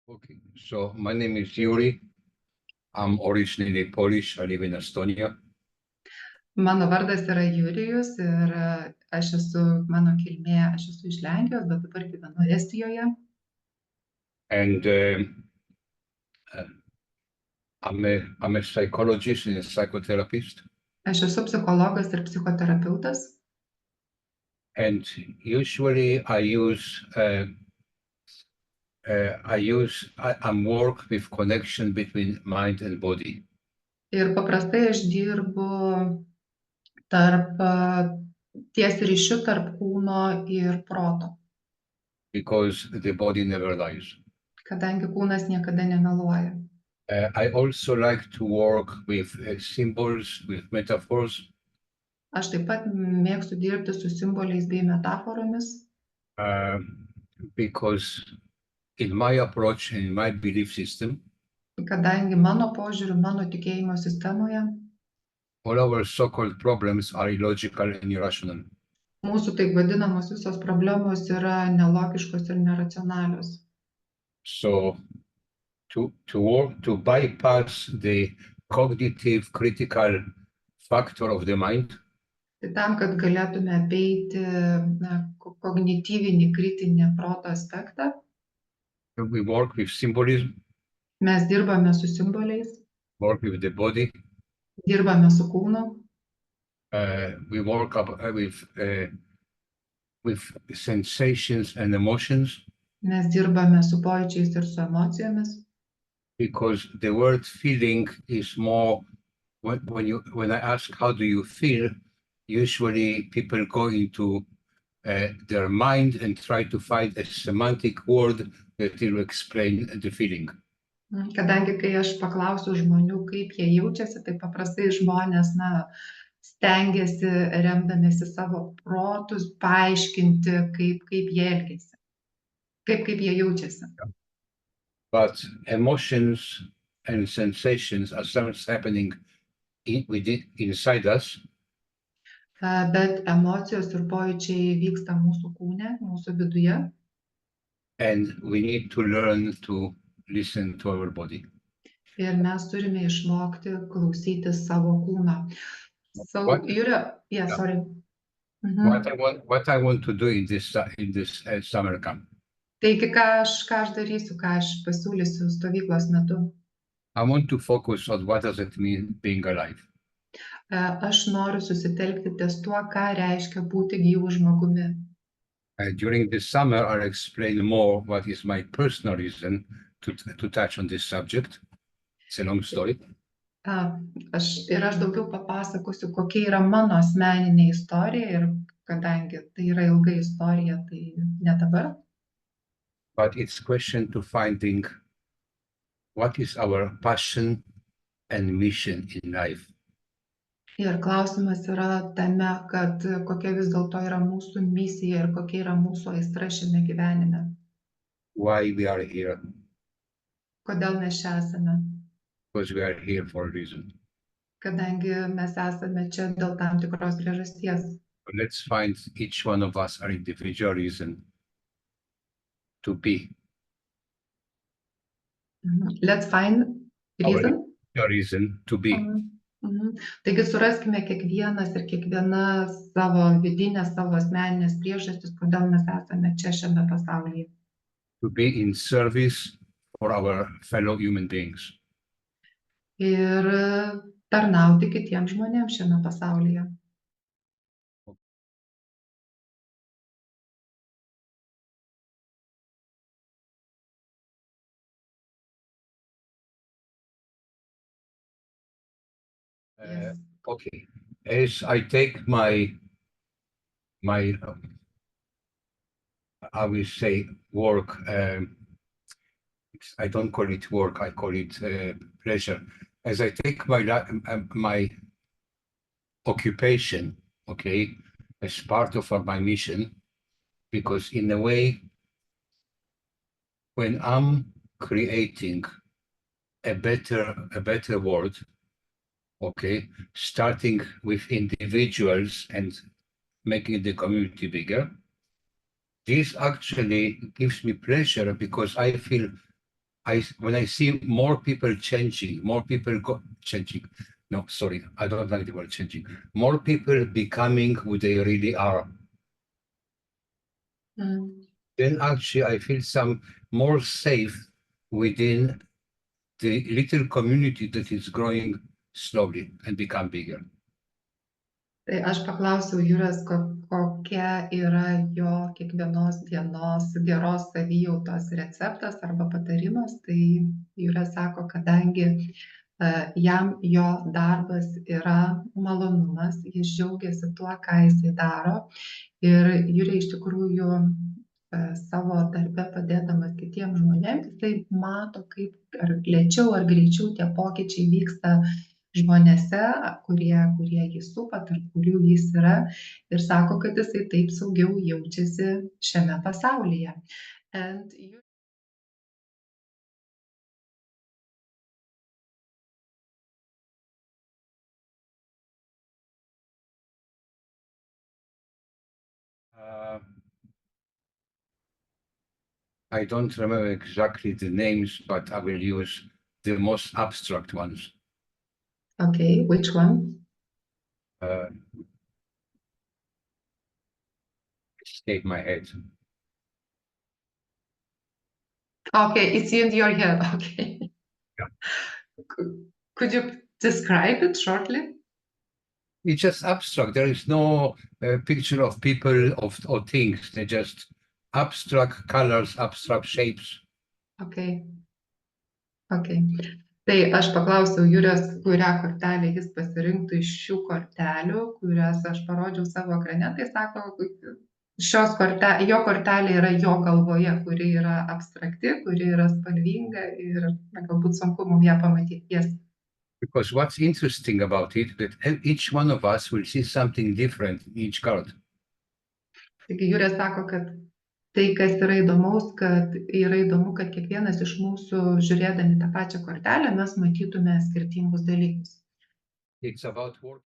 Okay, so my name is Yuri. I'm originally Polish. I live in Estonia. Mano vardas yra Jurijus ir mano kilmė, aš esu iš Lenkijos, bet dabar gyvenu Estijoje. And I'm a psychologist and a psychotherapist. Aš esu psichologas ir psichoterapeutas. And usually I work with connection between mind and body. Ir paprastai aš dirbu ties ryšiu tarp kūno ir proto, Because the body never lies. kadangi kūnas niekada nemeluoja. I also like to work with symbols, with metaphors. Aš taip pat mėgstu dirbti su simboliais bei metaforomis, Because in my approach and in my belief system, kadangi mano požiūriu, mano tikėjimo sistemoje all our so-called problems are illogical and irrational. mūsų taip vadinamos visos problemos yra nelogiškos ir neracionalios. So to bypass the cognitive critical factor of the mind, Tai tam, kad galėtume apeiti kognityvinį kritinį proto aspektą, we work with symbolism, mes dirbame su simboliais, work with the body, dirbame su kūnu, we work with sensations and emotions, mes dirbame su pojūčiais ir su emocijomis, because the word feeling is more, when I ask how do you feel, usually people go into their mind and try to find a semantic word that will explain the feeling. Kadangi kai aš paklausiu žmonių, kaip jie jaučiasi, tai paprastai žmonės stengiasi remdamiesi savo protus paaiškinti, kaip jie elgiasi, kaip jie jaučiasi. But emotions and sensations are something happening inside us. Bet emocijos ir pojūčiai vyksta mūsų kūne, mūsų viduje. And we need to learn to listen to our body. Ir mes turime išmokti klausyti savo kūną. So, sorry. What I want to do in this summer camp. Taigi, ką aš darysiu, ką aš pasiūlysiu stovyklos metu. I want to focus on what does it mean being alive. Aš noriu susitelkti ties tuo, ką reiškia būti gyvu žmogumi. During the summer, I'll explain more what is my personal reason to touch on this subject. It's a long story. Aš daugiau papasakosiu, kokia yra mano asmeninė istorija ir kadangi tai yra ilga istorija, tai ne dabar. But it's a question to finding what is our passion and mission in life. Ir klausimas yra tame, kad kokia vis dėlto yra mūsų misija ir kokia yra mūsų aistra šiame gyvenime. Why we are here. Kodėl mes čia esame. Because we are here for a reason. Kadangi mes esame čia dėl tam tikros priežasties. Let's find each one of us our individual reason to be. Let's find reason. Our reason to be. Taigi suraskime kiekvienas ir kiekviena savo vidinės, savo asmeninės priežastis, kodėl mes esame čia šiame pasaulyje. To be in service for our fellow human beings. Ir tarnauti kitiems žmonėms šiame pasaulyje. Yes. Okay, as I take my I will say work, I don't call it work, I call it pleasure. As I take my occupation, okay, as part of my mission, because in a way, when I'm creating a better world, okay, starting with individuals and making the community bigger, this actually gives me pleasure because I feel when I see more people changing, more people changing. No, sorry, I don't like the word changing. More people becoming who they really are. Then actually I feel some more safe within the little community that is growing slowly and become bigger. Tai aš paklausiau Jūros, kokia yra jo kiekvienos dienos geros savijautos receptas arba patarimas. Tai Jūra sako, kadangi jam jo darbas yra malonumas, jis džiaugiasi tuo, ką jisai daro. Ir Jūrė iš tikrųjų savo darbe padėdamas kitiems žmonėms, jisai mato, kaip ar lėčiau ar greičiau tie pokyčiai vyksta žmonėse, kurie jį supa, tarp kurių jis yra, ir sako, kad jisai taip saugiau jaučiasi šiame pasaulyje. And I don't remember exactly the names, but I will use the most abstract ones. Okay, which one? Escape my head. Okay, it's in your head. Okay. Yeah. Could you describe it shortly? It's just abstract. There is no picture of people or things. They're just abstract colors, abstract shapes. Okay. Okay. Tai aš paklausiau Jūrės, kurią kortelę jis pasirinktų iš šių kortelių, kurias aš parodžiau savo ekrane. Tai sako, jo kortelė yra jo galvoje, kuri yra abstrakti, kuri yra spalvinga ir galbūt sunku mums ją pamatyti. Yes. Because what's interesting about it, that each one of us will see something different in each card. Taigi Jūrė sako, kad tai, kas yra įdomaus, kad yra įdomu, kad kiekvienas iš mūsų, žiūrėdami tą pačią kortelę, mes matytume skirtingus dalykus. It's about work.